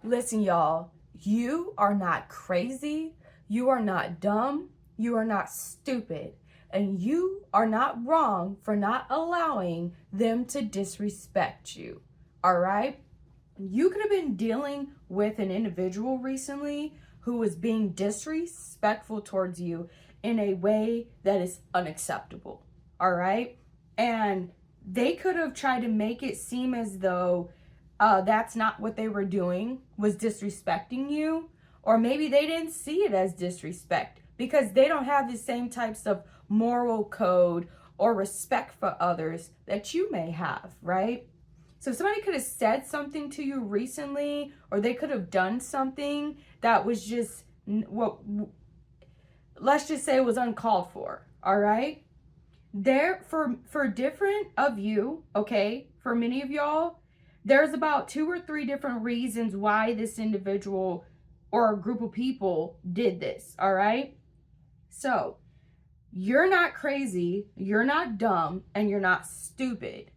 Listen, y'all, you are not crazy, you are not dumb, you are not stupid, and you are not wrong for not allowing them to disrespect you. All right? You could have been dealing with an individual recently who was being disrespectful towards you in a way that is unacceptable. All right? And they could have tried to make it seem as though that's not what they were doing, was disrespecting you. Or maybe they didn't see it as disrespect because they don't have the same types of moral code or respect for others that you may have, right? So if somebody could have said something to you recently, or they could have done something that was just what, let's just say, was uncalled for. All right. There for different of you, okay, for many of y'all, there's about 2 or 3 different reasons why this individual or a group of people did this. All right. So you're not crazy, you're not dumb, and you're not stupid.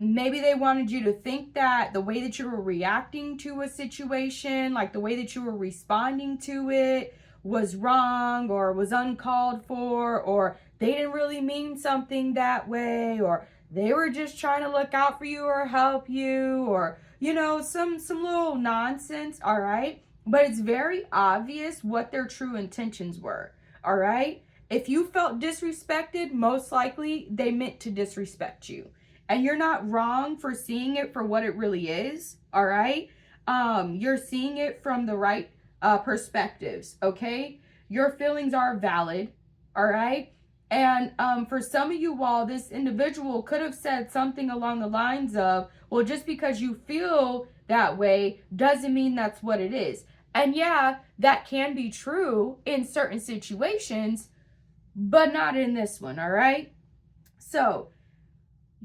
Maybe they wanted you to think that the way that you were reacting to a situation, like the way that you were responding to it, was wrong or was uncalled for, or they didn't really mean something that way, or they were just trying to look out for you or help you, or some little nonsense. All right, but it's very obvious what their true intentions were. All right, if you felt disrespected, most likely they meant to disrespect you. And you're not wrong for seeing it for what it really is, all right? You're seeing it from the right perspectives, okay? Your feelings are valid, all right? And for some of you all, this individual could have said something along the lines of, well, just because you feel that way doesn't mean that's what it is. And yeah, that can be true in certain situations, but not in this one, all right? So,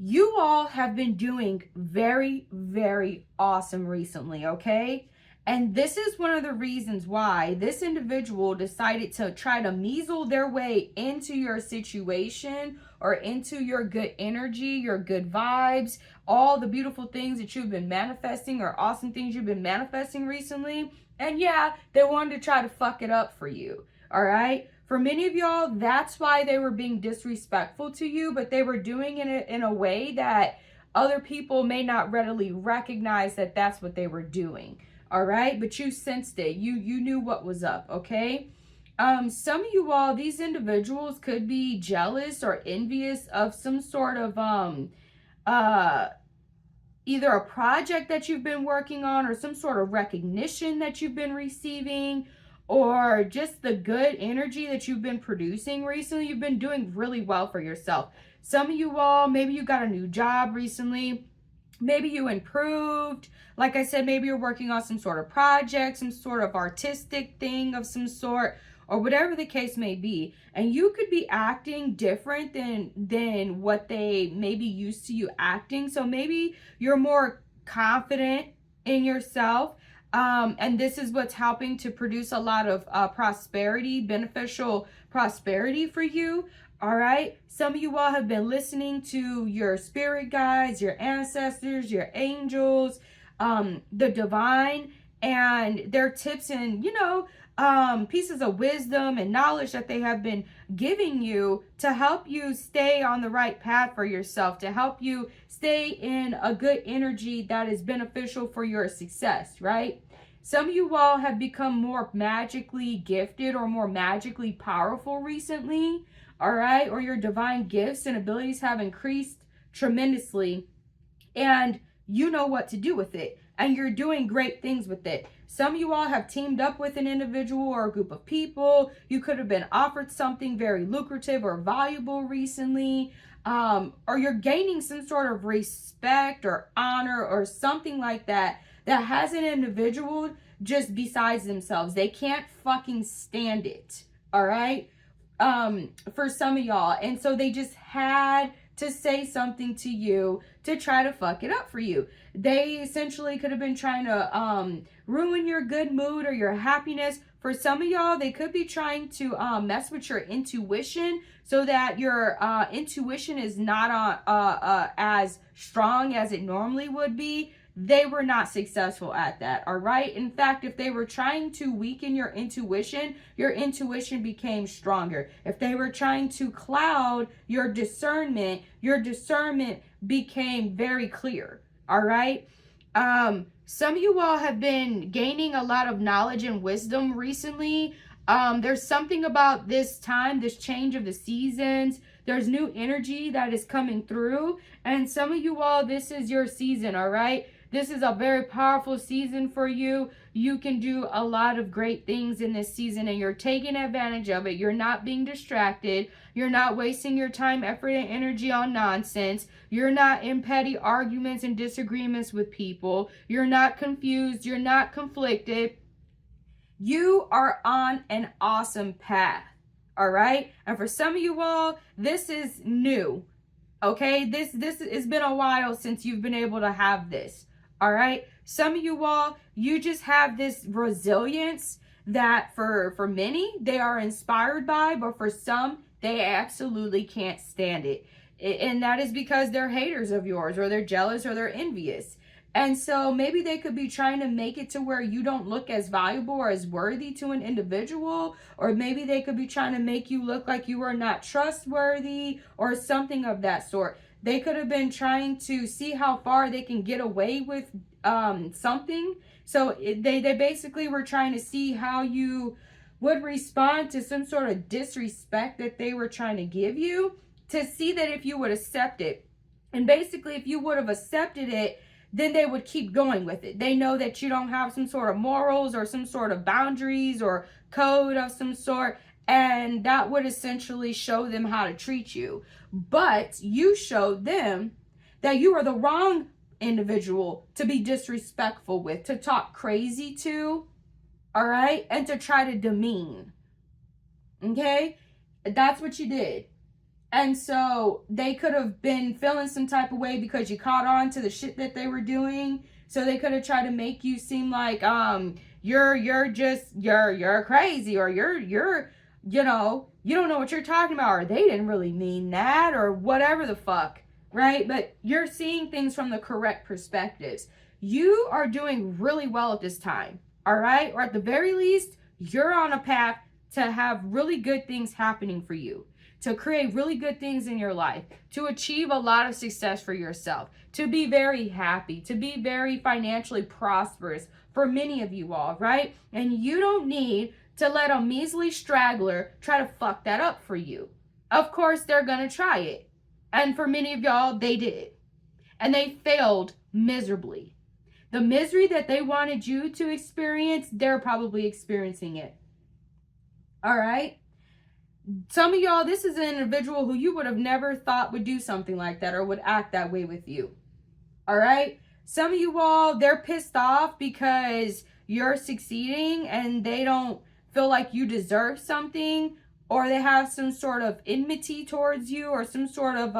you all have been doing very, very awesome recently, okay? And this is one of the reasons why this individual decided to try to measle their way into your situation or into your good energy, your good vibes, all the beautiful things that you've been manifesting or awesome things you've been manifesting recently. And yeah, they wanted to try to fuck it up for you, all right? For many of y'all, that's why they were being disrespectful to you, but they were doing it in a way that other people may not readily recognize that that's what they were doing. All right, but you sensed it. You knew what was up, okay? Some of you all, these individuals could be jealous or envious of some sort of either a project that you've been working on or some sort of recognition that you've been receiving, or just the good energy that you've been producing recently. You've been doing really well for yourself. Some of you all, maybe you got a new job recently. Maybe you improved. Like I said, maybe you're working on some sort of project, some sort of artistic thing of some sort, or whatever the case may be. And you could be acting different than what they may be used to you acting. So maybe you're more confident in yourself. And this is what's helping to produce a lot of prosperity, beneficial prosperity for you. All right. Some of you all have been listening to your spirit guides, your ancestors, your angels, the divine, and their tips and, pieces of wisdom and knowledge that they have been giving you to help you stay on the right path for yourself, to help you stay in a good energy that is beneficial for your success, right? Some of you all have become more magically gifted or more magically powerful recently, all right? Or your divine gifts and abilities have increased tremendously, and you know what to do with it, and you're doing great things with it. Some of you all have teamed up with an individual or a group of people. You could have been offered something very lucrative or valuable recently, or you're gaining some sort of respect or honor or something like that has an individual just besides themselves. They can't fucking stand it, all right? For some of y'all. And so they just had to say something to you to try to fuck it up for you. They essentially could have been trying to ruin your good mood or your happiness. For some of y'all, they could be trying to mess with your intuition so that your intuition is not as strong as it normally would be. they were not successful at that, all right? In fact, if they were trying to weaken your intuition became stronger. If they were trying to cloud your discernment became very clear, all right? Some of you all have been gaining a lot of knowledge and wisdom recently. There's something about this time, this change of the seasons. There's new energy that is coming through. And some of you all, this is your season, all right? This is a very powerful season for you. You can do a lot of great things in this season, and you're taking advantage of it. You're not being distracted. You're not wasting your time, effort, and energy on nonsense. You're not in petty arguments and disagreements with people. You're not confused. You're not conflicted. You are on an awesome path, all right? And for some of you all, this is new, okay? This it's been a while since you've been able to have this, all right? Some of you all, you just have this resilience that for many, they are inspired by, but for some, they absolutely can't stand it. And that is because they're haters of yours, or they're jealous, or they're envious. And so maybe they could be trying to make it to where you don't look as valuable or as worthy to an individual, or maybe they could be trying to make you look like you are not trustworthy or something of that sort. They could have been trying to see how far they can get away with something. So they basically were trying to see how you would respond to some sort of disrespect that they were trying to give you, to see that if you would accept it. And basically, if you would have accepted it, then they would keep going with it. They know that you don't have some sort of morals or some sort of boundaries or code of some sort, and that would essentially show them how to treat you. But you showed them that you are the wrong individual to be disrespectful with, to talk crazy to, all right, and to try to demean, okay? That's what you did. And so they could have been feeling some type of way because you caught on to the shit that they were doing. So they could have tried to make you seem like you're crazy, or you're you know, you don't know what you're talking about, or they didn't really mean that, or whatever the fuck, right? But you're seeing things from the correct perspectives. You are doing really well at this time, all right? Or at the very least, you're on a path to have really good things happening for you, to create really good things in your life, to achieve a lot of success for yourself, to be very happy, to be very financially prosperous for many of you all, right? And you don't need to let a measly straggler try to fuck that up for you. Of course, they're gonna try it. And for many of y'all, they did. And they failed miserably. The misery that they wanted you to experience, they're probably experiencing it. All right? Some of y'all, this is an individual who you would have never thought would do something like that or would act that way with you. All right? Some of you all, they're pissed off because you're succeeding and they don't feel like you deserve something, or they have some sort of enmity towards you, or some sort of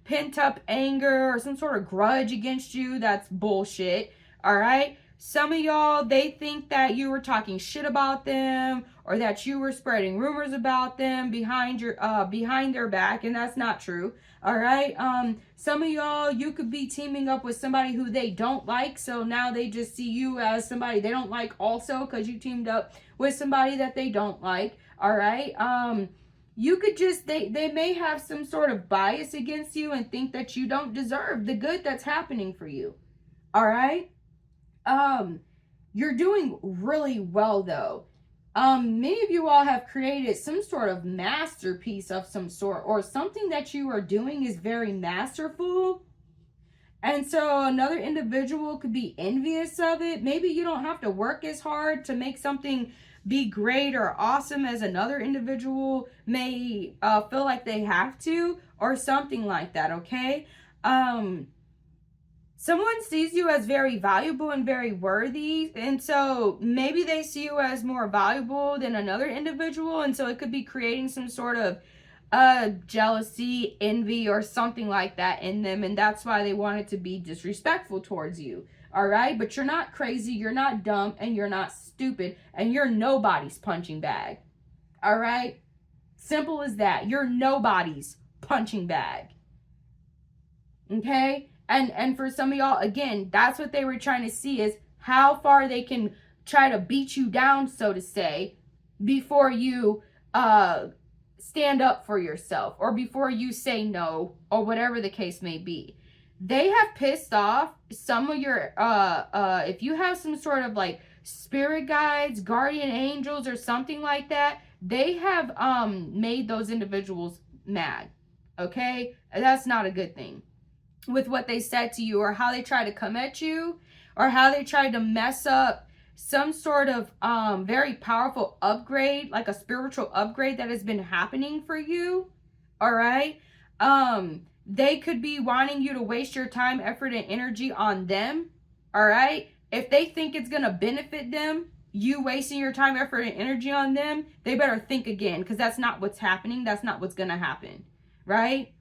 pent up anger or some sort of grudge against you. That's bullshit. All right? Some of y'all, they think that you were talking shit about them, or that you were spreading rumors about them behind their back, and that's not true. All right? Some of y'all, you could be teaming up with somebody who they don't like, so now they just see you as somebody they don't like also because you teamed up with somebody that they don't like. All right? You could just, they may have some sort of bias against you and think that you don't deserve the good that's happening for you. All right? You're doing really well though. Many of you all have created some sort of masterpiece of some sort, or something that you are doing is very masterful. And so another individual could be envious of it. Maybe you don't have to work as hard to make something be great or awesome as another individual may feel like they have to, or something like that, okay? Someone sees you as very valuable and very worthy, and so maybe they see you as more valuable than another individual, and so it could be creating some sort of jealousy, envy, or something like that in them, and that's why they want it to be disrespectful towards you. All right? But you're not crazy, you're not dumb, and you're not stupid, and you're nobody's punching bag. All right? Simple as that. You're nobody's punching bag. Okay? And for some of y'all, again, that's what they were trying to see, is how far they can try to beat you down, so to say, before you stand up for yourself, or before you say no, or whatever the case may be. They have pissed off some of your if you have some sort of like spirit guides, guardian angels, or something like that, they have made those individuals mad. Okay? That's not a good thing. With what they said to you, or how they try to come at you, or how they tried to mess up some sort of very powerful upgrade, like a spiritual upgrade that has been happening for you. All right? They could be wanting you to waste your time, effort, and energy on them. All right? If they think it's going to benefit them, you wasting your time, effort, and energy on them, they better think again, because that's not what's happening. That's not what's going to happen. Right?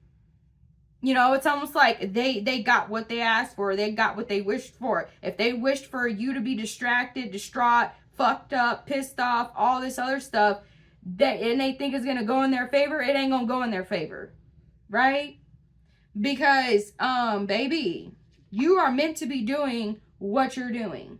You know, it's almost like they got what they asked for. They got what they wished for. If they wished for you to be distracted, distraught, fucked up, pissed off, all this other stuff, and they think it's going to go in their favor, it ain't going to go in their favor. Right? Because, baby, you are meant to be doing what you're doing.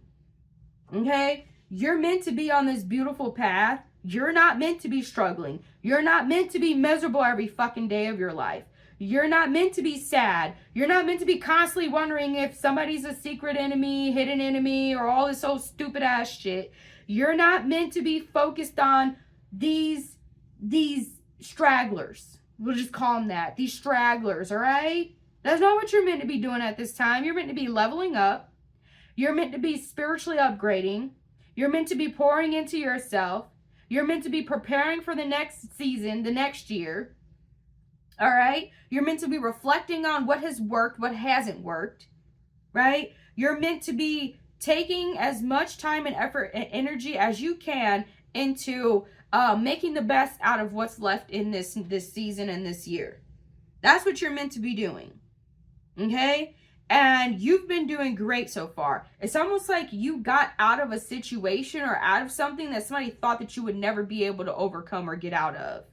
Okay? You're meant to be on this beautiful path. You're not meant to be struggling. You're not meant to be miserable every fucking day of your life. You're not meant to be sad. You're not meant to be constantly wondering if somebody's a secret enemy, hidden enemy, or all this old stupid ass shit. You're not meant to be focused on these stragglers. We'll just call them that. These stragglers, all right? That's not what you're meant to be doing at this time. You're meant to be leveling up. You're meant to be spiritually upgrading. You're meant to be pouring into yourself. You're meant to be preparing for the next season, the next year. All right? You're meant to be reflecting on what has worked, what hasn't worked, right? You're meant to be taking as much time and effort and energy as you can into making the best out of what's left in this season and this year. That's what you're meant to be doing, okay? And you've been doing great so far. It's almost like you got out of a situation or out of something that somebody thought that you would never be able to overcome or get out of.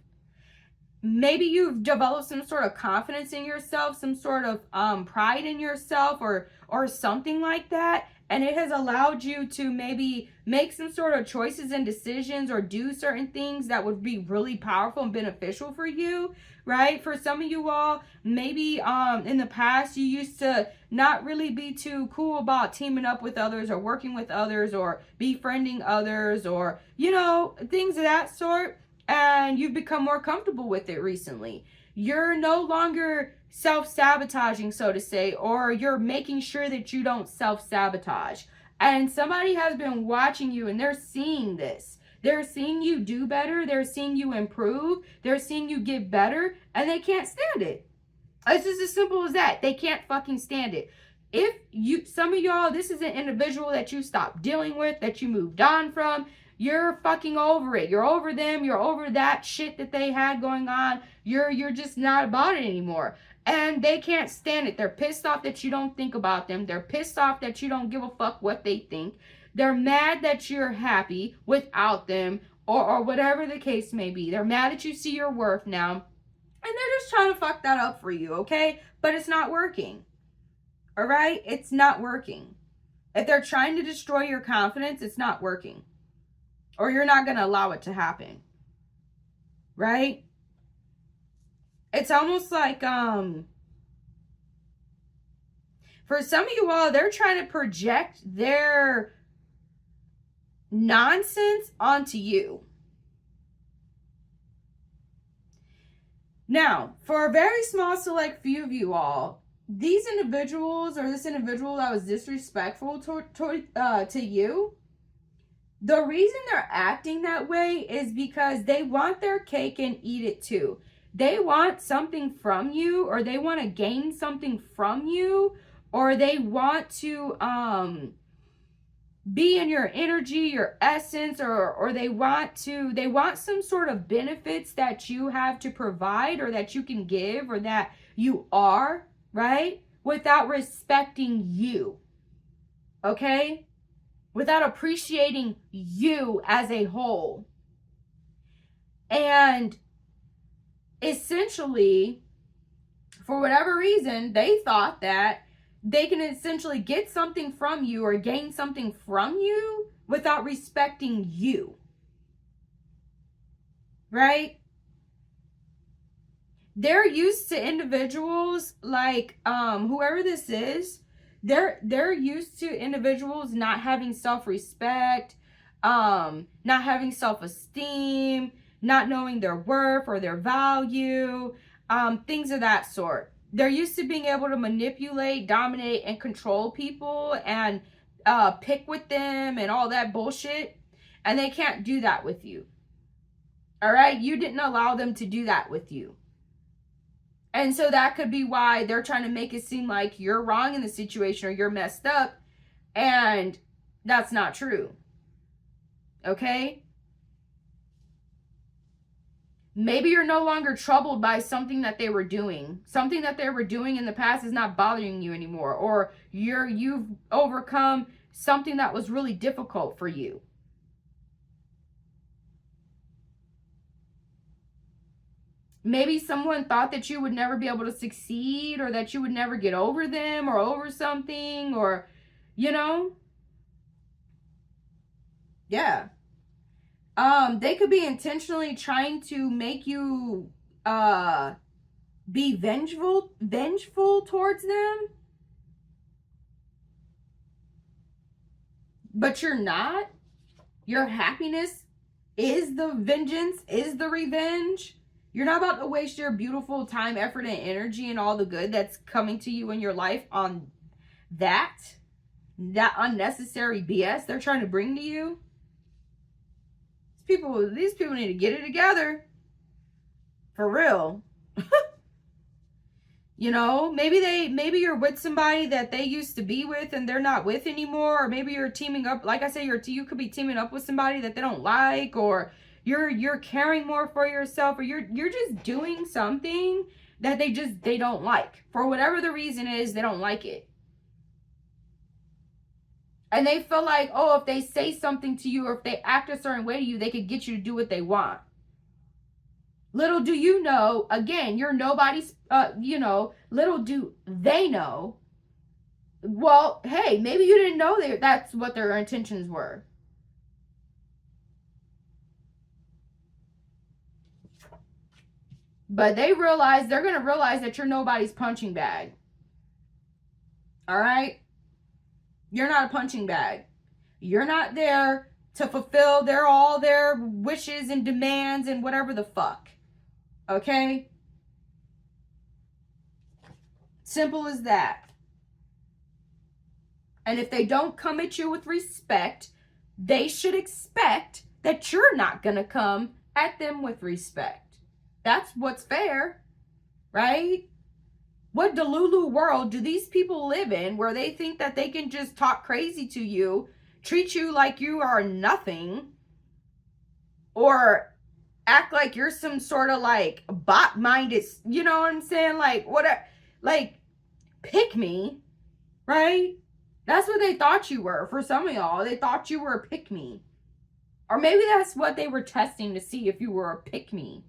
Maybe you've developed some sort of confidence in yourself, some sort of pride in yourself, or something like that. And it has allowed you to maybe make some sort of choices and decisions, or do certain things that would be really powerful and beneficial for you, right? For some of you all, maybe in the past you used to not really be too cool about teaming up with others, or working with others, or befriending others, or, you know, things of that sort. And you've become more comfortable with it recently. You're no longer self-sabotaging, so to say, or you're making sure that you don't self-sabotage. And somebody has been watching you, and they're seeing this. They're seeing you do better. They're seeing you improve. They're seeing you get better, and they can't stand it. It's just as simple as that. They can't fucking stand it. If you, some of y'all, this is an individual that you stopped dealing with, that you moved on from. You're fucking over it. You're over them. You're over that shit that they had going on. You're just not about it anymore. And they can't stand it. They're pissed off that you don't think about them. They're pissed off that you don't give a fuck what they think. They're mad that you're happy without them, or whatever the case may be. They're mad that you see your worth now. And they're just trying to fuck that up for you, okay? But it's not working. All right? It's not working. If they're trying to destroy your confidence, it's not working. Or you're not going to allow it to happen. Right? It's almost like, for some of you all, they're trying to project their nonsense onto you. Now, for a very small select few of you all, these individuals, or this individual that was disrespectful to you, the reason they're acting that way is because they want their cake and eat it too. They want something from you, or they want to gain something from you, or they want to be in your energy, your essence, or they want some sort of benefits that you have to provide, or that you can give, or that you are, right? Without respecting you. Okay? Without appreciating you as a whole. And essentially, for whatever reason, they thought that they can essentially get something from you or gain something from you without respecting you. Right? They're used to individuals like whoever this is, they're used to individuals not having self-respect, not having self-esteem, not knowing their worth or their value, things of that sort. They're used to being able to manipulate, dominate, and control people and pick with them and all that bullshit. And they can't do that with you. All right? You didn't allow them to do that with you. And so that could be why they're trying to make it seem like you're wrong in the situation or you're messed up. And that's not true. Okay? Maybe you're no longer troubled by something that they were doing. Something that they were doing in the past is not bothering you anymore. Or you've overcome something that was really difficult for you. Maybe someone thought that you would never be able to succeed or that you would never get over them or over something or, you know. Yeah. They could be intentionally trying to make you be vengeful towards them. But you're not. Your happiness is the vengeance, is the revenge. You're not about to waste your beautiful time, effort, and energy and all the good that's coming to you in your life on that unnecessary BS they're trying to bring to you. These people need to get it together. For real. You know, maybe you're with somebody that they used to be with and they're not with anymore, or maybe you're teaming up. Like I say, you could be teaming up with somebody that they don't like, or you're caring more for yourself, or you're just doing something that they don't like. For whatever the reason is, they don't like it. And they feel like, oh, if they say something to you or if they act a certain way to you, they could get you to do what they want. Little do you know, again, you're nobody's, little do they know. Well, hey, maybe you didn't know that's what their intentions were. But they're going to realize that you're nobody's punching bag. All right? You're not a punching bag. You're not there to fulfill all their wishes and demands and whatever the fuck. Okay? Simple as that. And if they don't come at you with respect, they should expect that you're not going to come at them with respect. That's what's fair, right? What Delulu world do these people live in where they think that they can just talk crazy to you, treat you like you are nothing, or act like you're some sort of like bot-minded, you know what I'm saying? Like, whatever, like, pick me, right? That's what they thought you were. For some of y'all, they thought you were a pick me. Or maybe that's what they were testing to see if you were a pick me.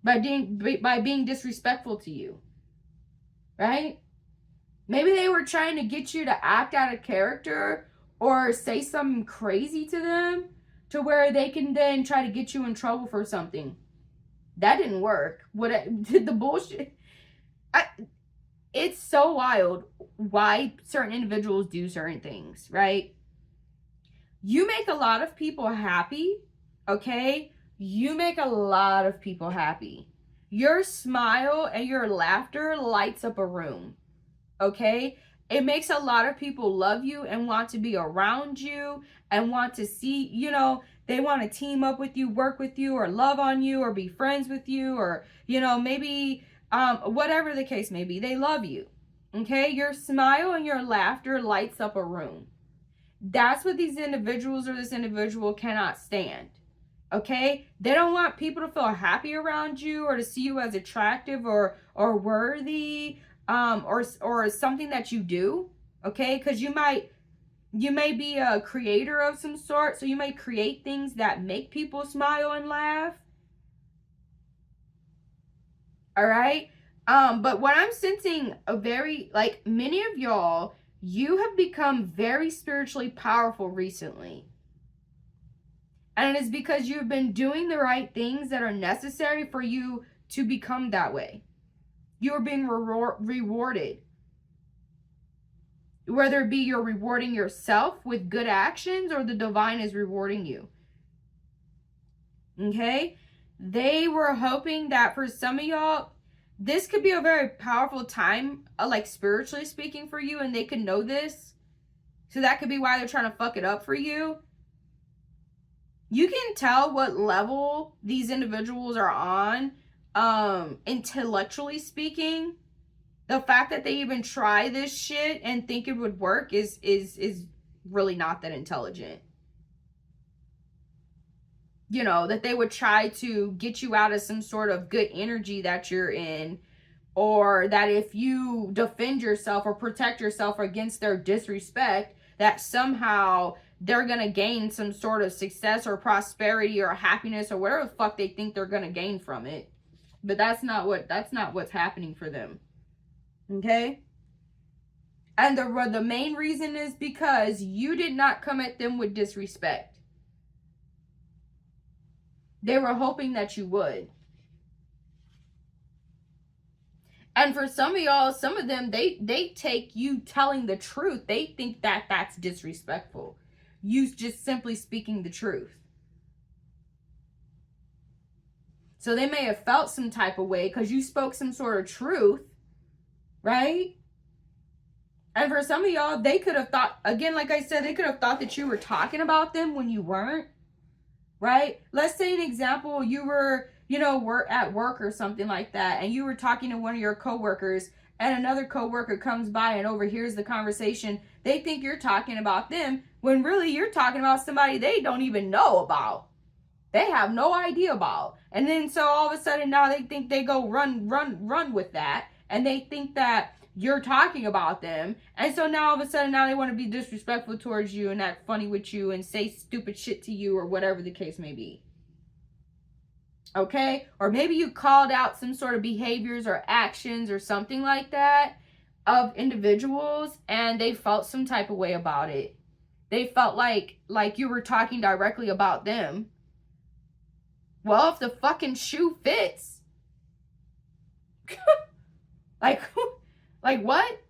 By being disrespectful to you. Right? Maybe they were trying to get you to act out of character or say something crazy to them to where they can then try to get you in trouble for something. That didn't work. The bullshit. It's so wild why certain individuals do certain things, right? You make a lot of people happy, okay? You make a lot of people happy. Your smile and your laughter lights up a room, okay? It makes a lot of people love you and want to be around you and want to see, they want to team up with you, work with you, or love on you, or be friends with you, or, maybe whatever the case may be. They love you, okay? Your smile and your laughter lights up a room. That's what these individuals or this individual cannot stand. Okay? They don't want people to feel happy around you or to see you as attractive or worthy or something that you do. Okay? Because you may be a creator of some sort, so you may create things that make people smile and laugh. All right? But what I'm sensing, like many of y'all, you have become very spiritually powerful recently. And it is because you've been doing the right things that are necessary for you to become that way. You are being rewarded. Whether it be you're rewarding yourself with good actions or the divine is rewarding you. Okay? They were hoping that for some of y'all, this could be a very powerful time, like spiritually speaking for you, and they could know this. So that could be why they're trying to fuck it up for you. You can tell what level these individuals are on, intellectually speaking. The fact that they even try this shit and think it would work is really not that intelligent. You know, that they would try to get you out of some sort of good energy that you're in, or that if you defend yourself or protect yourself against their disrespect, that somehow they're going to gain some sort of success or prosperity or happiness or whatever the fuck they think they're going to gain from it. But that's not what's happening for them. Okay? And the main reason is because you did not come at them with disrespect. They were hoping that you would. And for some of y'all, some of them, they take you telling the truth. They think that that's disrespectful. You just simply speaking the truth. So they may have felt some type of way because you spoke some sort of truth, right? And for some of y'all, they could have thought, again, like I said, they could have thought that you were talking about them when you weren't, right? Let's say an example, you were, at work or something like that, and you were talking to one of your coworkers, and another coworker comes by and overhears the conversation. They think you're talking about them when really you're talking about somebody they don't even know about. They have no idea about. And then so all of a sudden now they think they go run with that, and they think that you're talking about them. And so now all of a sudden now they want to be disrespectful towards you and act funny with you and say stupid shit to you or whatever the case may be. Okay? Or maybe you called out some sort of behaviors or actions or something like that of individuals, and they felt some type of way about it. They felt like you were talking directly about them. Well, if the fucking shoe fits. Like what?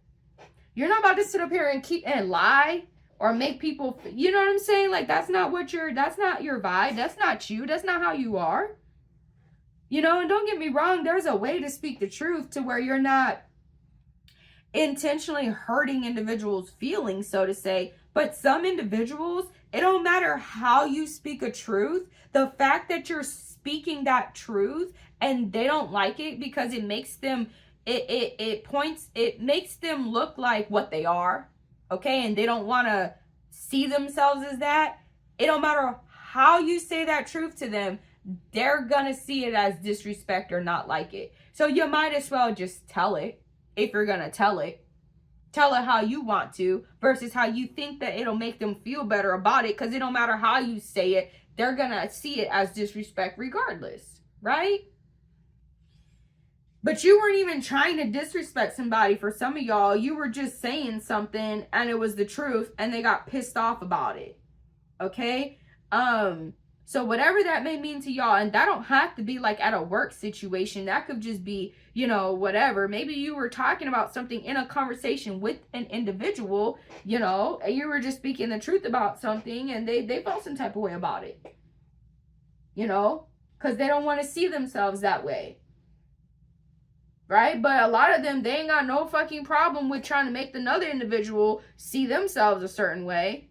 You're not about to sit up here and lie or make people, you know what I'm saying? Like that's not your vibe. That's not you. That's not how you are. And don't get me wrong, there's a way to speak the truth to where you're not intentionally hurting individuals' feelings, so to say. But some individuals, it don't matter how you speak a truth, the fact that you're speaking that truth and they don't like it because it makes them it makes them look like what they are, okay? And they don't want to see themselves as that. It don't matter how you say that truth to them, they're gonna see it as disrespect or not like it. So you might as well just tell it. If you're gonna tell it how you want to versus how you think that it'll make them feel better about it, because it don't matter how you say it, they're gonna see it as disrespect regardless, right? But you weren't even trying to disrespect somebody. For some of y'all, you were just saying something and it was the truth and they got pissed off about it. Okay? So whatever that may mean to y'all, and that don't have to be like at a work situation. That could just be, whatever. Maybe you were talking about something in a conversation with an individual, and you were just speaking the truth about something and they felt some type of way about it. Because they don't want to see themselves that way. Right? But a lot of them, they ain't got no fucking problem with trying to make another individual see themselves a certain way.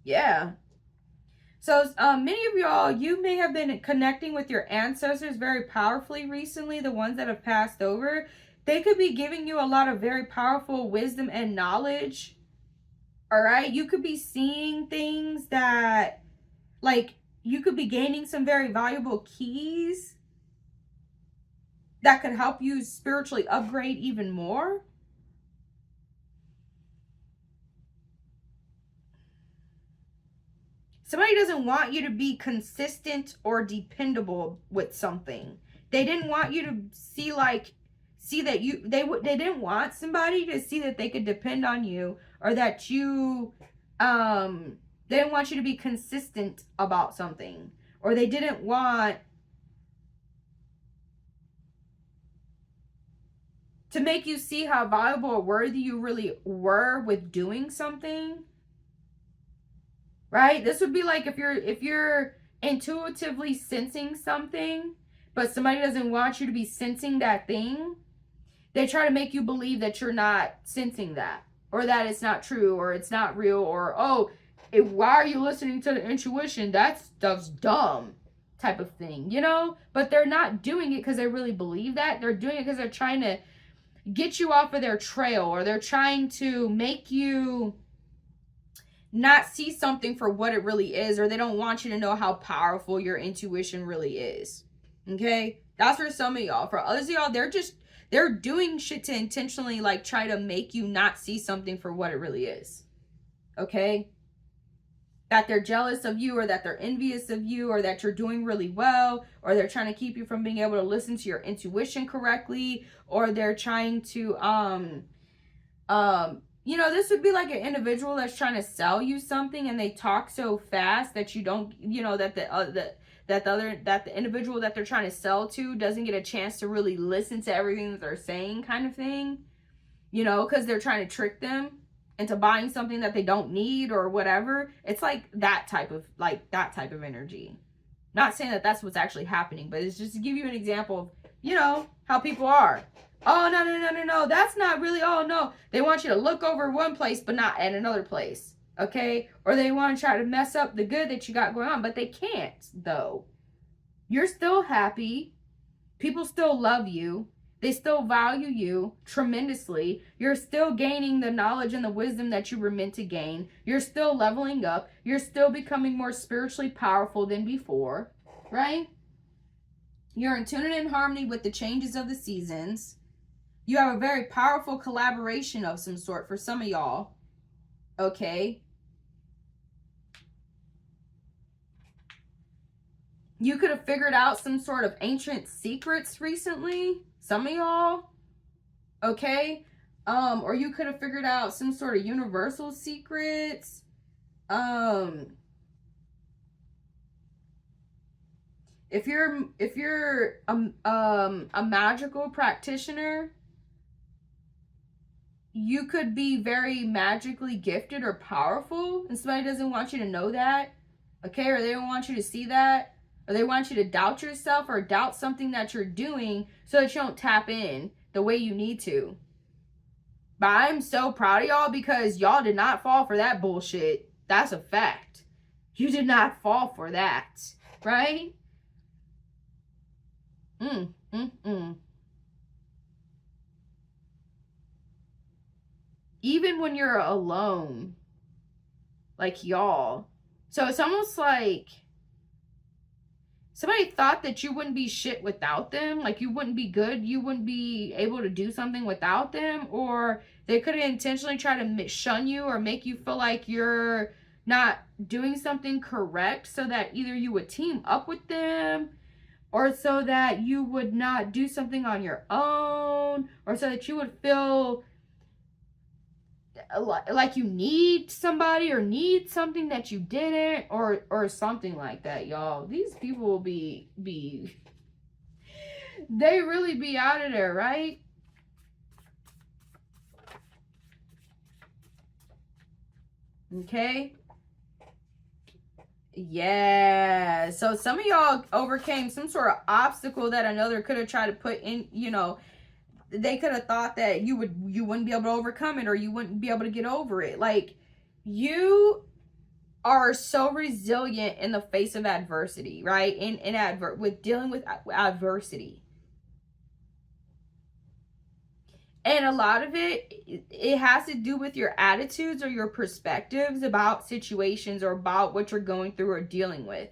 Yeah. So many of y'all, you may have been connecting with your ancestors very powerfully recently, the ones that have passed over. They could be giving you a lot of very powerful wisdom and knowledge. All right? You could be seeing things that, you could be gaining some very valuable keys that could help you spiritually upgrade even more. Somebody doesn't want you to be consistent or dependable with something. They didn't want you to see that they didn't want somebody to see that they could depend on you, or that you they didn't want you to be consistent about something, or they didn't want to make you see how valuable or worthy you really were with doing something. Right? This would be like if you're intuitively sensing something, but somebody doesn't want you to be sensing that thing. They try to make you believe that you're not sensing that, or that it's not true, or it's not real, or, oh, why are you listening to the intuition? That stuff's dumb, type of thing, you know? But they're not doing it because they really believe that. They're doing it because they're trying to get you off of their trail, or they're trying to make you not see something for what it really is, or they don't want you to know how powerful your intuition really is. Okay? That's for some of y'all. For others of y'all, they're doing shit to intentionally like try to make you not see something for what it really is. Okay? That they're jealous of you, or that they're envious of you, or that you're doing really well, or they're trying to keep you from being able to listen to your intuition correctly, or they're trying to you know, this would be like an individual that's trying to sell you something, and they talk so fast that you don't, you know, that the individual that they're trying to sell to doesn't get a chance to really listen to everything that they're saying, kind of thing. You know, because they're trying to trick them into buying something that they don't need or whatever. It's like that type of energy. Not saying that that's what's actually happening, but it's just to give you an example of, you know, how people are. Oh, no, that's not really, oh, no. They want you to look over one place, but not at another place, okay? Or they want to try to mess up the good that you got going on, but they can't, though. You're still happy. People still love you. They still value you tremendously. You're still gaining the knowledge and the wisdom that you were meant to gain. You're still leveling up. You're still becoming more spiritually powerful than before, right? You're in tune and in harmony with the changes of the seasons. You have a very powerful collaboration of some sort for some of y'all. Okay? You could have figured out some sort of ancient secrets recently. Some of y'all. Okay? Or you could have figured out some sort of universal secrets. If you're a magical practitioner, you could be very magically gifted or powerful, and somebody doesn't want you to know that, okay? Or they don't want you to see that, or they want you to doubt yourself or doubt something that you're doing so that you don't tap in the way you need to. But I'm so proud of y'all because y'all did not fall for that bullshit. That's a fact. You did not fall for that, right? Even when you're alone, like y'all. So it's almost like somebody thought that you wouldn't be shit without them. Like you wouldn't be good. You wouldn't be able to do something without them. Or they could have intentionally tried to shun you or make you feel like you're not doing something correct so that either you would team up with them, or so that you would not do something on your own, or so that you would feel like you need somebody or need something that you didn't, or something like that, y'all. These people will be they really be out of there, right? Okay. Yeah. So some of y'all overcame some sort of obstacle that another could have tried to put in, you know. They could have thought that you wouldn't be able to overcome it, or you wouldn't be able to get over it. Like, you are so resilient in the face of adversity, right? With dealing with adversity. And a lot of it has to do with your attitudes or your perspectives about situations or about what you're going through or dealing with.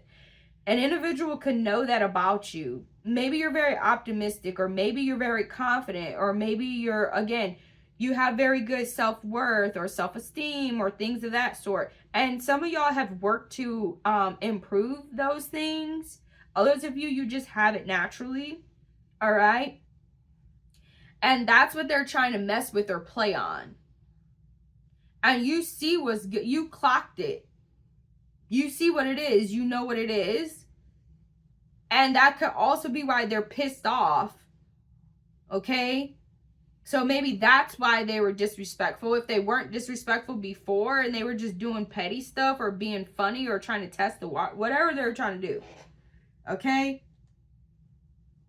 An individual can know that about you. Maybe you're very optimistic, or maybe you're very confident, or maybe you have very good self-worth or self-esteem or things of that sort. And some of y'all have worked to improve those things. Others of you just have it naturally. All right? And that's what they're trying to mess with or play on. And you see what's good. You clocked it. You see what it is. You know what it is. And that could also be why they're pissed off. Okay? So maybe that's why they were disrespectful. If they weren't disrespectful before and they were just doing petty stuff or being funny or trying to test the water, whatever they're trying to do. Okay?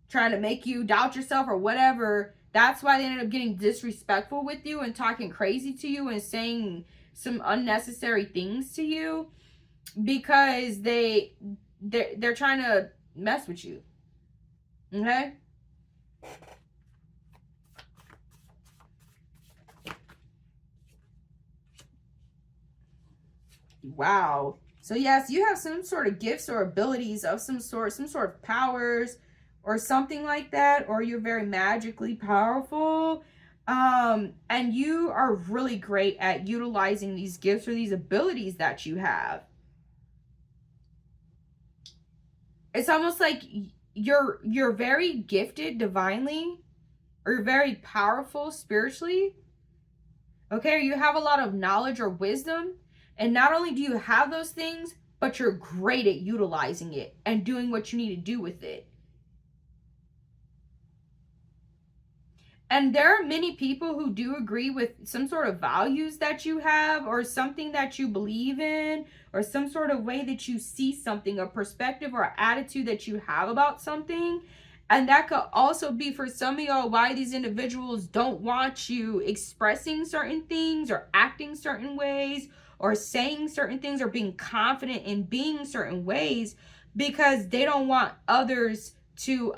Trying to make you doubt yourself or whatever. That's why they ended up getting disrespectful with you and talking crazy to you and saying some unnecessary things to you, because they're trying to mess with you. Okay? Wow. So yes, you have some sort of gifts or abilities of some sort of powers or something like that, or you're very magically powerful. And you are really great at utilizing these gifts or these abilities that you have. It's almost like you're very gifted divinely, or you're very powerful spiritually. Okay, you have a lot of knowledge or wisdom, and not only do you have those things, but you're great at utilizing it and doing what you need to do with it. And there are many people who do agree with some sort of values that you have, or something that you believe in, or some sort of way that you see something, a perspective or attitude that you have about something. And that could also be for some of y'all why these individuals don't want you expressing certain things or acting certain ways or saying certain things or being confident in being certain ways, because they don't want others to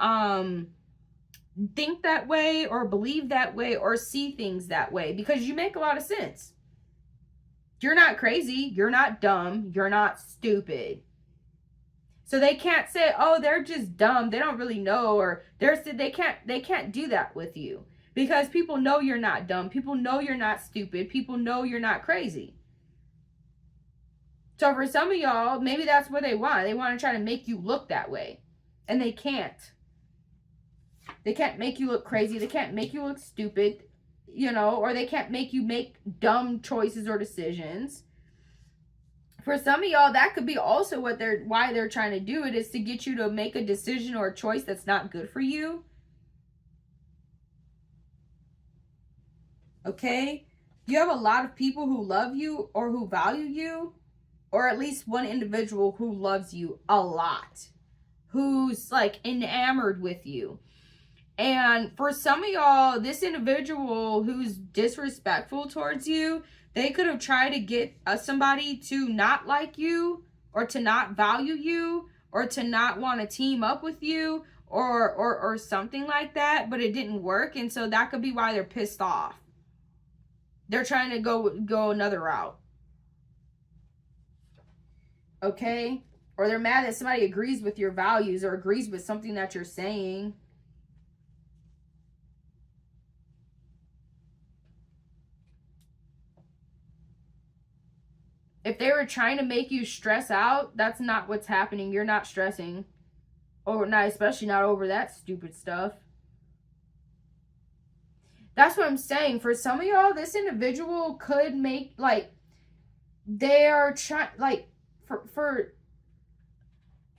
think that way or believe that way or see things that way, because you make a lot of sense. You're not crazy, you're not dumb, you're not stupid. So they can't say, oh, they're just dumb, they don't really know, or they can't do that with you, because people know you're not dumb, people know you're not stupid, people know you're not crazy. So for some of y'all, maybe that's what they want. They want to try to make you look that way, and they can't. They can't make you look crazy. They can't make you look stupid, you know, or they can't make you make dumb choices or decisions. For some of y'all, that could be also why they're trying to do it, is to get you to make a decision or a choice that's not good for you. Okay? You have a lot of people who love you or who value you, or at least one individual who loves you a lot, who's like enamored with you. And for some of y'all, this individual who's disrespectful towards you, they could have tried to get somebody to not like you, or to not value you, or to not want to team up with you, or something like that, but it didn't work. And so that could be why they're pissed off. They're trying to go another route. Okay? Or they're mad that somebody agrees with your values or agrees with something that you're saying. If they were trying to make you stress out, that's not what's happening. You're not stressing. Or not, especially not over that stupid stuff. That's what I'm saying. For some of y'all, this individual could make, like, they are trying, like,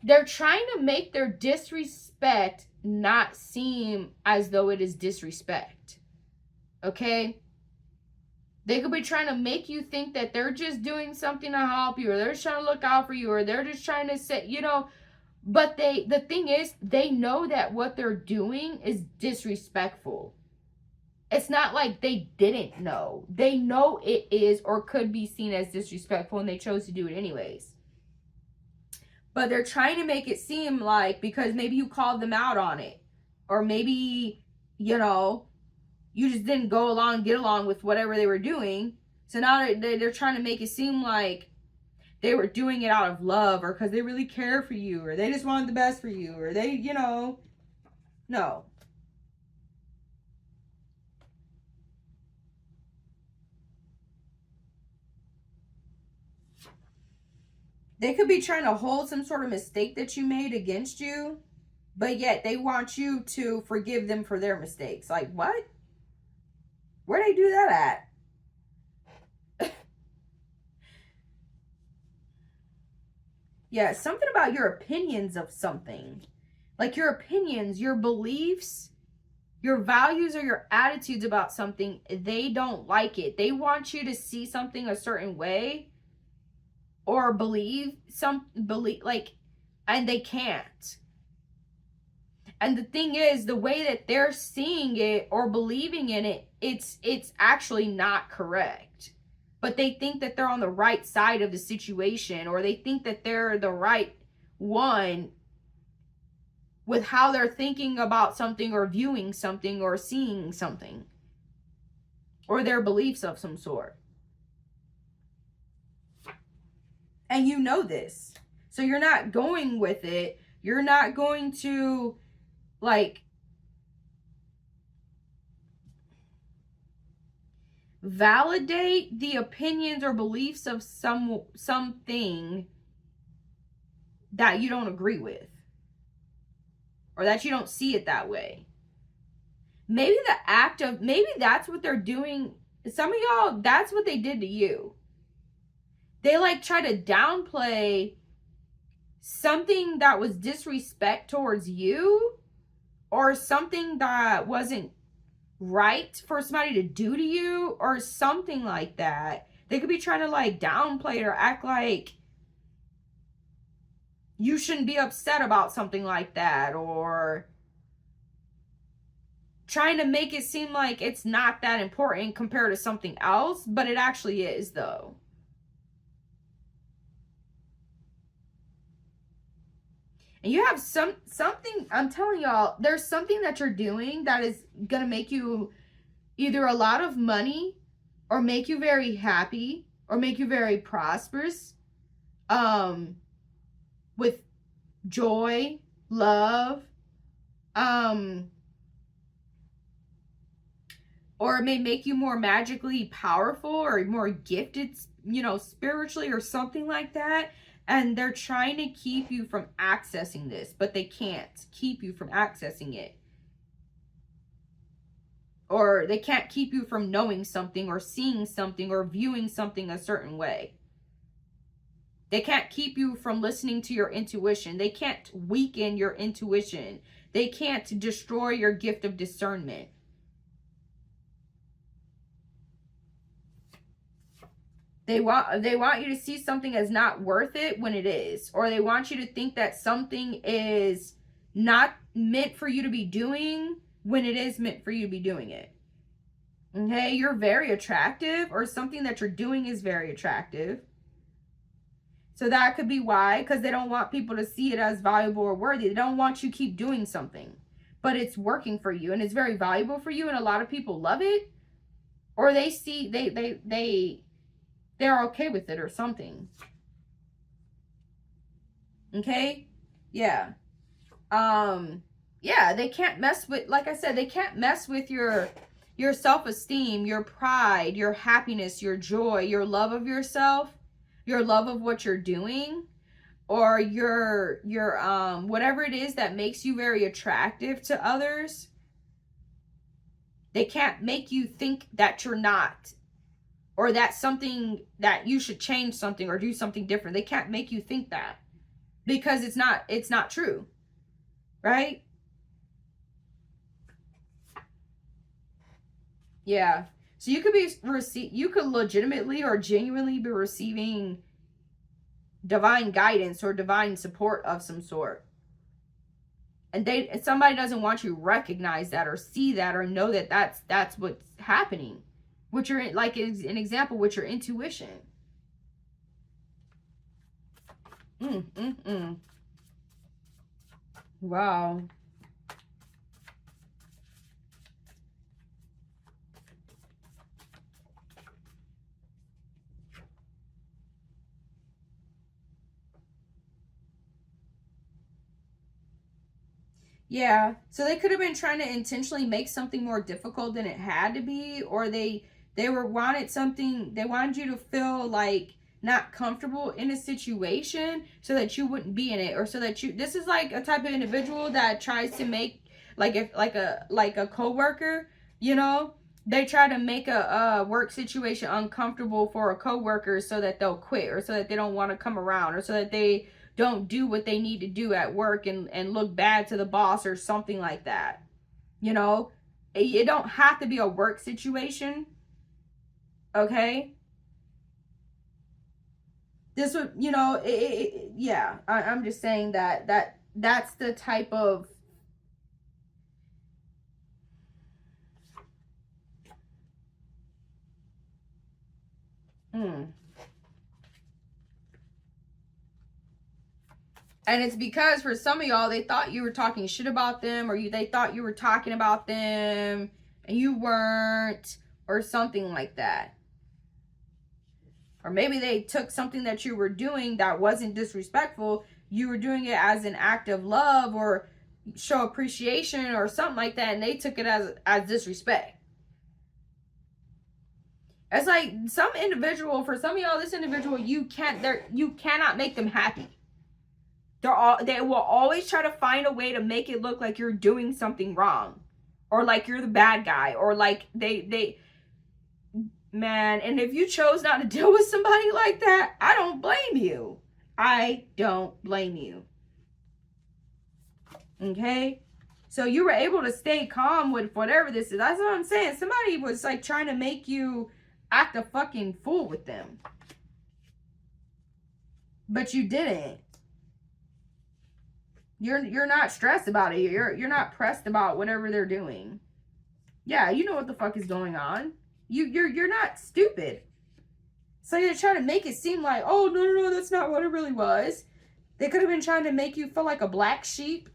they're trying to make their disrespect not seem as though it is disrespect. Okay? They could be trying to make you think that they're just doing something to help you, or they're just trying to look out for you, or they're just trying to say, you know, but the thing is, they know that what they're doing is disrespectful. It's not like they didn't know. They know it is or could be seen as disrespectful, and they chose to do it anyways. But they're trying to make it seem like, because maybe you called them out on it, or maybe, you know, you just didn't get along with whatever they were doing. So now they're trying to make it seem like they were doing it out of love, or because they really care for you, or they just wanted the best for you, or they, you know, no. They could be trying to hold some sort of mistake that you made against you. but yet they want you to forgive them for their mistakes. Like, what? Where they do that at? Yeah, something about your opinions of something. Like your opinions, your beliefs, your values, or your attitudes about something, they don't like it. They want you to see something a certain way or believe like, and they can't. And the thing is, the way that they're seeing it or believing in it, it's actually not correct. But they think that they're on the right side of the situation, or they think that they're the right one with how they're thinking about something or viewing something or seeing something, or their beliefs of some sort. And you know this. So you're not going with it. You're not going to, like, validate the opinions or beliefs of something that you don't agree with, or that you don't see it that way. Maybe that's what they're doing. Some of y'all, that's what they did to you. They like try to downplay something that was disrespect towards you, or something that wasn't right for somebody to do to you, or something like that. They could be trying to like downplay it or act like you shouldn't be upset about something like that, or trying to make it seem like it's not that important compared to something else, but it actually is, though. And you have something, I'm telling y'all, there's something that you're doing that is going to make you either a lot of money, or make you very happy, or make you very prosperous, with joy, love, or it may make you more magically powerful, or more gifted, spiritually, or something like that. And they're trying to keep you from accessing this, but they can't keep you from accessing it. Or they can't keep you from knowing something, or seeing something, or viewing something a certain way. They can't keep you from listening to your intuition. They can't weaken your intuition. They can't destroy your gift of discernment. They want you to see something as not worth it when it is. Or they want you to think that something is not meant for you to be doing when it is meant for you to be doing it. Okay, you're very attractive, or something that you're doing is very attractive. So that could be why, because they don't want people to see it as valuable or worthy. They don't want you to keep doing something, but it's working for you and it's very valuable for you, and a lot of people love it, or they see they're okay with it or something. Okay? Yeah. Yeah, they can't mess with, like I said, they can't mess with your self-esteem, your pride, your happiness, your joy, your love of yourself, your love of what you're doing, or your whatever it is that makes you very attractive to others. They can't make you think that you're not, or that's something that you should change something or do something different. They can't make you think that, because it's not true. Right? Yeah. So you could legitimately or genuinely be receiving divine guidance or divine support of some sort. And somebody doesn't want you to recognize that or see that or know that that's what's happening. Which are, like an example, with your intuition. Wow. Yeah. So they could have been trying to intentionally make something more difficult than it had to be, or they wanted you to feel like not comfortable in a situation so that you wouldn't be in it, or so that you, this is like a type of individual that tries to make, like, if like a coworker, you know, they try to make a work situation uncomfortable for a coworker so that they'll quit, or so that they don't want to come around, or so that they don't do what they need to do at work and look bad to the boss or something like that. You know, it don't have to be a work situation. Okay. This would, you know, yeah, I'm just saying that's the type of, And it's because for some of y'all, they thought you were talking shit about them, or they thought you were talking about them and you weren't, or something like that. Or maybe they took something that you were doing that wasn't disrespectful. You were doing it as an act of love or show appreciation or something like that, and they took it as disrespect. It's like some individual, for some of y'all, this individual, you cannot make them happy. They will always try to find a way to make it look like you're doing something wrong, or like you're the bad guy, or like man, and if you chose not to deal with somebody like that, I don't blame you. I don't blame you. Okay? So you were able to stay calm with whatever this is. That's what I'm saying. Somebody was like trying to make you act a fucking fool with them. But you didn't. You're not stressed about it. You're not pressed about whatever they're doing. Yeah, you know what the fuck is going on. You're not stupid. So you're trying to make it seem like, oh, no, that's not what it really was. They could have been trying to make you feel like a black sheep.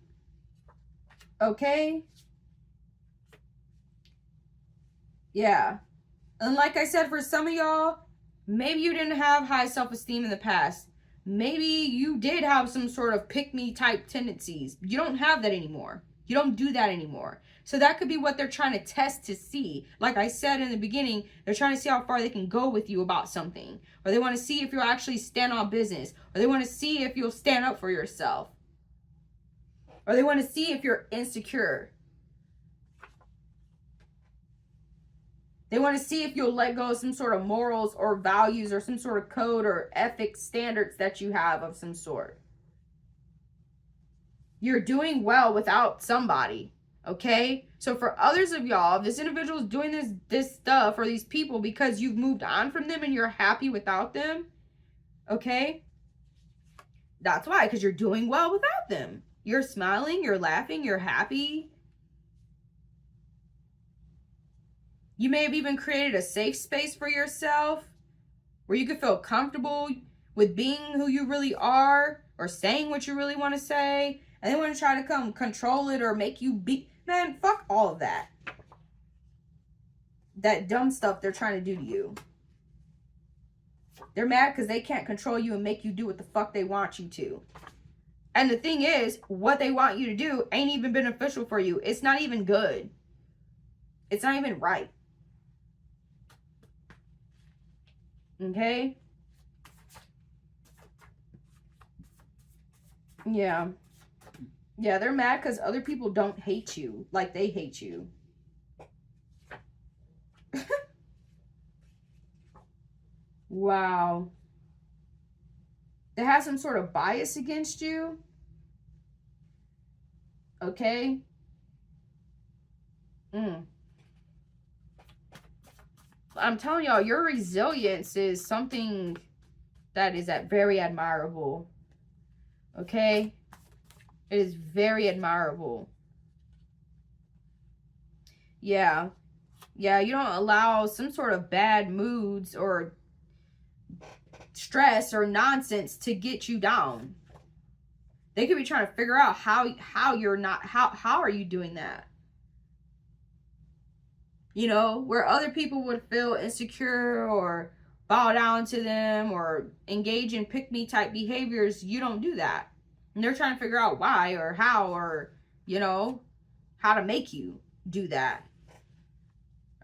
Okay? Yeah. And like I said, for some of y'all, maybe you didn't have high self-esteem in the past. Maybe you did have some sort of pick-me type tendencies. You don't have that anymore. You don't do that anymore. So that could be what they're trying to test to see. Like I said in the beginning, they're trying to see how far they can go with you about something. Or they want to see if you'll actually stand on business. Or they want to see if you'll stand up for yourself. Or they want to see if you're insecure. They want to see if you'll let go of some sort of morals or values or some sort of code or ethics standards that you have of some sort. You're doing well without somebody, okay? So for others of y'all, this individual is doing this stuff or these people because you've moved on from them and you're happy without them, okay? That's why, because you're doing well without them. You're smiling, you're laughing, you're happy. You may have even created a safe space for yourself where you can feel comfortable with being who you really are or saying what you really want to say. And they want to try to come control it or make you be. Man, fuck all of that. That dumb stuff they're trying to do to you. They're mad because they can't control you and make you do what the fuck they want you to. And the thing is, what they want you to do ain't even beneficial for you. It's not even good. It's not even right. Okay? Yeah. Yeah, they're mad because other people don't hate you like they hate you. Wow. They have some sort of bias against you. Okay? I'm telling y'all, your resilience is something that is very admirable. Okay? It is very admirable. Yeah. Yeah, you don't allow some sort of bad moods or stress or nonsense to get you down. They could be trying to figure out how you're not, how are you doing that? You know, where other people would feel insecure or bow down to them or engage in pick-me type behaviors, you don't do that. And they're trying to figure out why or how or, you know, how to make you do that.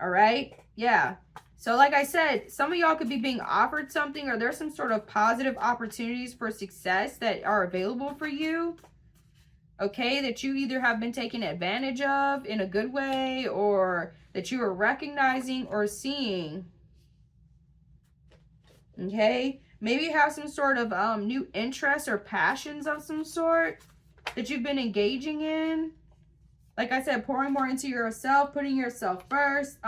All right? Yeah. So like I said, some of y'all could be being offered something, or there's some sort of positive opportunities for success that are available for you. Okay, that you either have been taken advantage of in a good way, or that you are recognizing or seeing. Okay, maybe you have some sort of new interests or passions of some sort that you've been engaging in. Like I said, pouring more into yourself, putting yourself first,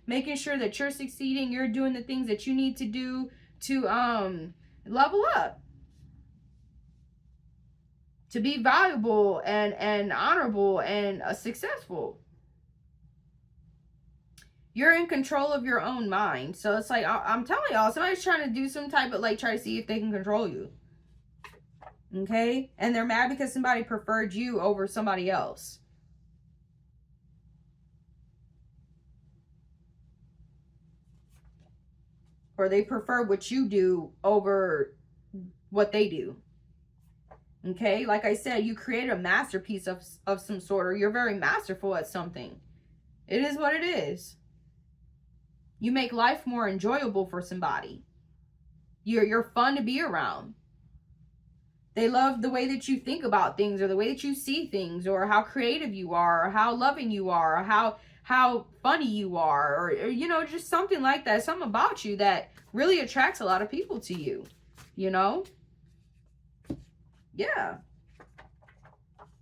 making sure that you're succeeding, you're doing the things that you need to do to level up, to be valuable and honorable and successful. You're in control of your own mind. So it's like, I'm telling y'all, somebody's trying to do some type of, like, try to see if they can control you. Okay? And they're mad because somebody preferred you over somebody else. Or they prefer what you do over what they do. Okay? Like I said, you create a masterpiece of some sort, or you're very masterful at something. It is what it is. You make life more enjoyable for somebody. You're fun to be around. They love the way that you think about things, or the way that you see things, or how creative you are, or how loving you are, or how funny you are, or you know, just something like that. Something about you that really attracts a lot of people to you, you know? Yeah.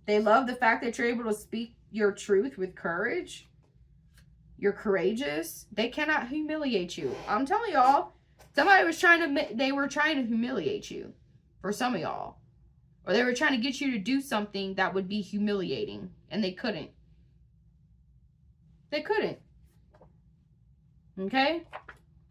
They love the fact that you're able to speak your truth with courage. You're courageous. They cannot humiliate you. I'm telling y'all, somebody was they were trying to humiliate you, for some of y'all. Or they were trying to get you to do something that would be humiliating, and they couldn't. They couldn't. Okay?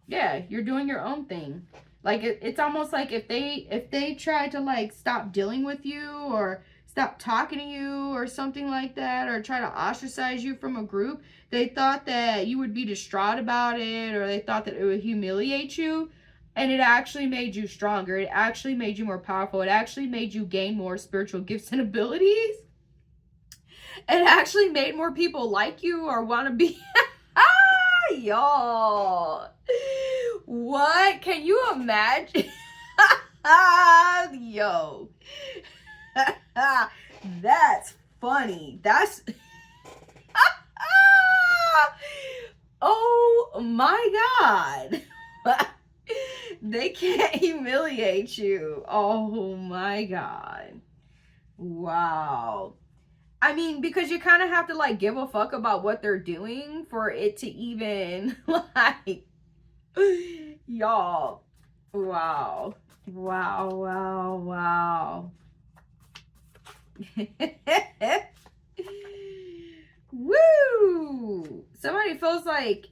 Yeah, you're doing your own thing. Like, it's almost like if they tried to, like, stop dealing with you, or stop talking to you, or something like that, or try to ostracize you from a group, they thought that you would be distraught about it, or they thought that it would humiliate you. And it actually made you stronger. It actually made you more powerful. It actually made you gain more spiritual gifts and abilities. It actually made more people like you or want to be. Y'all. What? Can you imagine? Yo. That's funny. That's. Oh my God. They can't humiliate you. Oh my God. Wow. I mean, because you kind of have to, like, give a fuck about what they're doing for it to even, like, y'all. Wow. Wow, wow, wow. Woo! Somebody feels like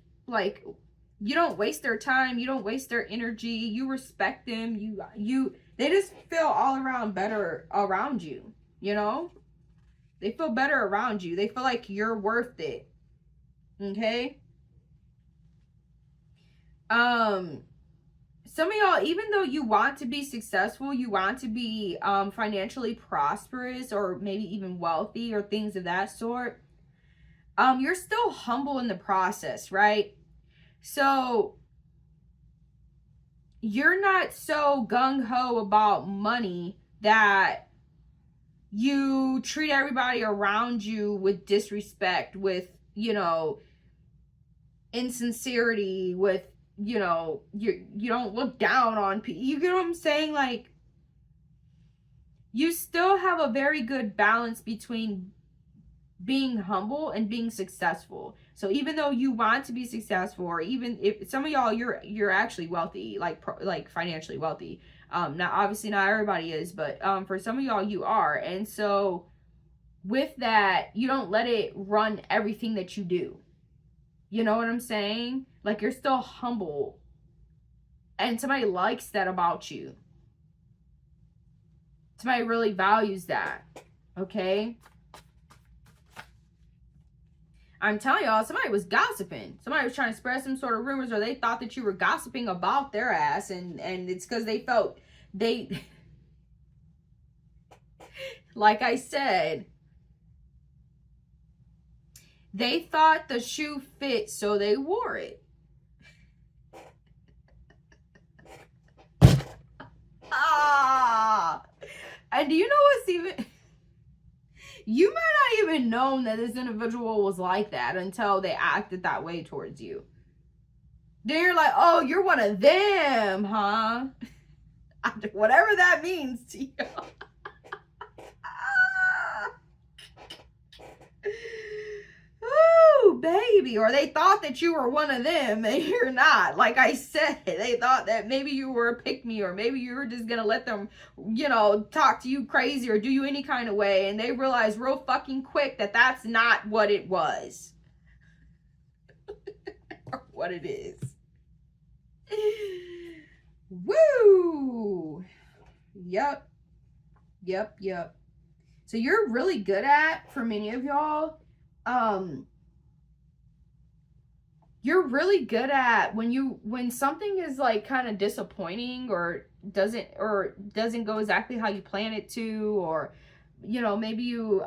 you don't waste their time, you don't waste their energy, you respect them, they just feel all around better around you, you know? They feel better around you. They feel like you're worth it. Okay? Some of y'all, even though you want to be successful, you want to be financially prosperous, or maybe even wealthy, or things of that sort, you're still humble in the process, right? So you're not so gung-ho about money that you treat everybody around you with disrespect, with, you know, insincerity, with, you know, you don't look down on people. You get what I'm saying? Like, you still have a very good balance between being humble and being successful. So even though you want to be successful, or even if some of y'all, you're actually wealthy, like financially wealthy. Now, obviously not everybody is, but for some of y'all, you are. And so with that, you don't let it run everything that you do. You know what I'm saying? Like, you're still humble. And somebody likes that about you. Somebody really values that. Okay? I'm telling y'all, somebody was gossiping. Somebody was trying to spread some sort of rumors, or they thought that you were gossiping about their ass, and it's because they felt like I said, they thought the shoe fit, so they wore it. And do you know what's even... You might not even known that this individual was like that until they acted that way towards you. Then you're like, oh, you're one of them, huh? Whatever that means to you. Ooh, baby. Or they thought that you were one of them and you're not. Like I said, they thought that maybe you were a pick-me, or maybe you were just gonna let them, you know, talk to you crazy or do you any kind of way. And they realized real fucking quick that that's not what it was. Or what it is. Woo! Yep. So you're really good at, for many of y'all, you're really good at when something is like kind of disappointing or doesn't go exactly how you plan it to, or you know, maybe you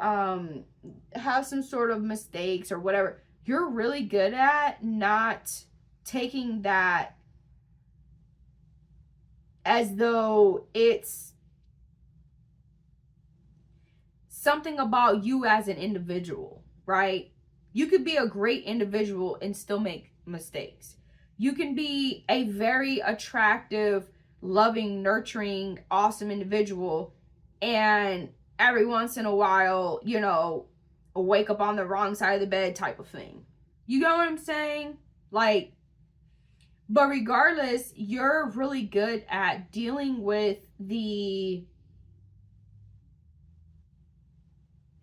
have some sort of mistakes or whatever. You're really good at not taking that as though it's something about you as an individual, right? You could be a great individual and still make mistakes. You can be a very attractive, loving, nurturing, awesome individual, and every once in a while, you know, wake up on the wrong side of the bed type of thing. You know what I'm saying? Like, but regardless, you're really good at dealing with the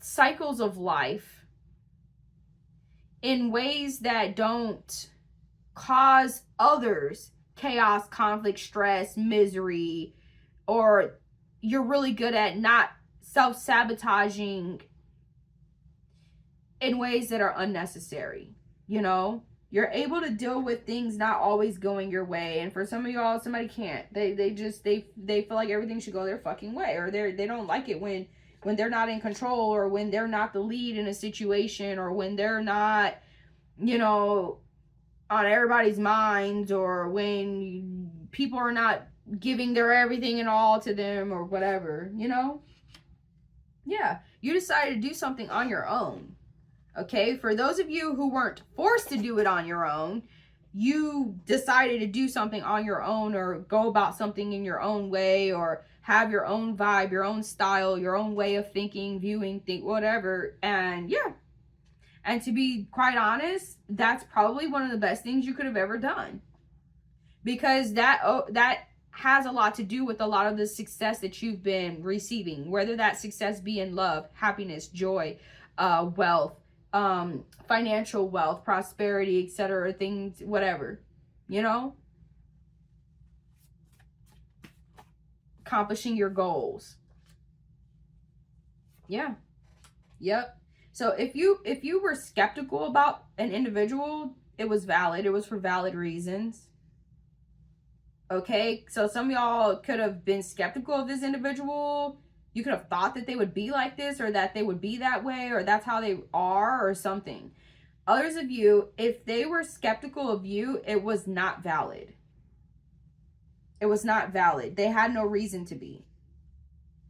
cycles of life in ways that don't cause others chaos, conflict, stress, misery, or you're really good at not self-sabotaging in ways that are unnecessary. You know, you're able to deal with things not always going your way. And for some of y'all, somebody can't. They feel like everything should go their fucking way, or they don't like it when they're not in control, or when they're not the lead in a situation, or when they're not, you know, on everybody's minds, or when people are not giving their everything and all to them, or whatever, you know? Yeah, you decided to do something on your own. Okay, for those of you who weren't forced to do it on your own, you decided to do something on your own, or go about something in your own way, or have your own vibe, your own style, your own way of thinking, viewing, whatever. And yeah, and to be quite honest, that's probably one of the best things you could have ever done, because that has a lot to do with a lot of the success that you've been receiving, whether that success be in love, happiness, joy, wealth, financial wealth, prosperity, etc., things, whatever, you know, accomplishing your goals. Yeah. Yep. So if you were skeptical about an individual, it was valid. It was for valid reasons. Okay? So some of y'all could have been skeptical of this individual. You could have thought that they would be like this, or that they would be that way, or that's how they are, or something. Others of you, if they were skeptical of you, it was not valid. It was not valid. They had no reason to be.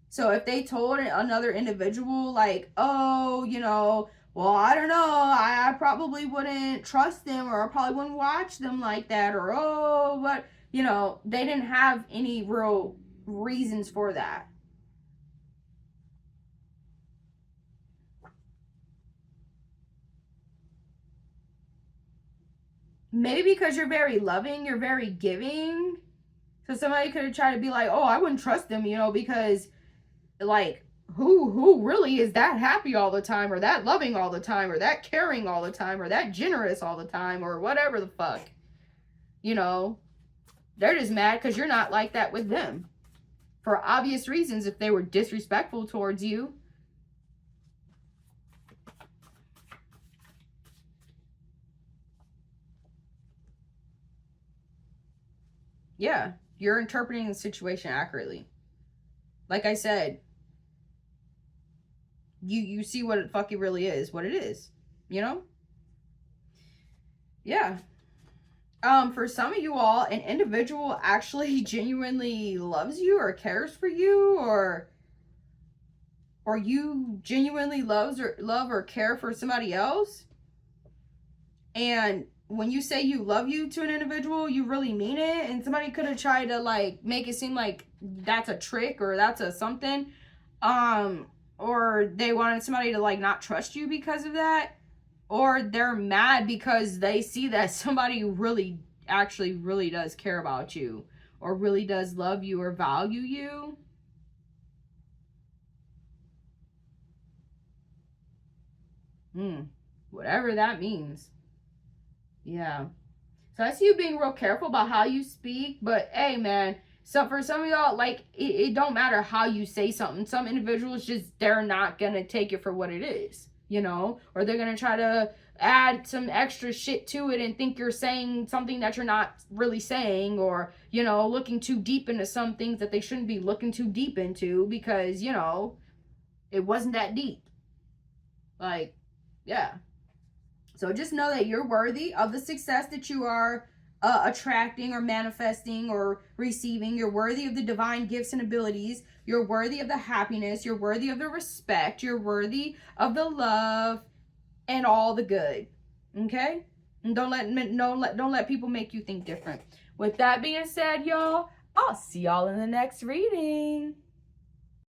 So if they told another individual, like, oh, you know, well, I don't know, I probably wouldn't trust them, or I probably wouldn't watch them like that, or, oh, what, you know, they didn't have any real reasons for that. Maybe because you're very loving, you're very giving. So somebody could have tried to be like, oh, I wouldn't trust them, you know, because, like, who really is that happy all the time, or that loving all the time, or that caring all the time, or that generous all the time, or whatever the fuck. You know, they're just mad because you're not like that with them. For obvious reasons, if they were disrespectful towards you. Yeah, you're interpreting the situation accurately. Like I said, you see what it fucking really is, what it is, you know? Yeah. For some of you all, an individual actually genuinely loves you, or cares for you, or or you genuinely love or care for somebody else, and when you say you love you to an individual, you really mean it, and somebody could have tried to like make it seem like that's a trick or that's a something, or they wanted somebody to like not trust you because of that, or they're mad because they see that somebody really actually really does care about you or really does love you or value you. Whatever that means. Yeah. So I see you being real careful about how you speak, but hey, man, so for some of y'all, like, it don't matter how you say something. Some individuals just, they're not gonna take it for what it is, you know, or they're gonna try to add some extra shit to it and think you're saying something that you're not really saying, or, you know, looking too deep into some things that they shouldn't be looking too deep into because, you know, it wasn't that deep. Like, yeah. So just know that you're worthy of the success that you are attracting or manifesting or receiving. You're worthy of the divine gifts and abilities. You're worthy of the happiness. You're worthy of the respect. You're worthy of the love and all the good. Okay? And don't let people make you think different. With that being said, y'all, I'll see y'all in the next reading.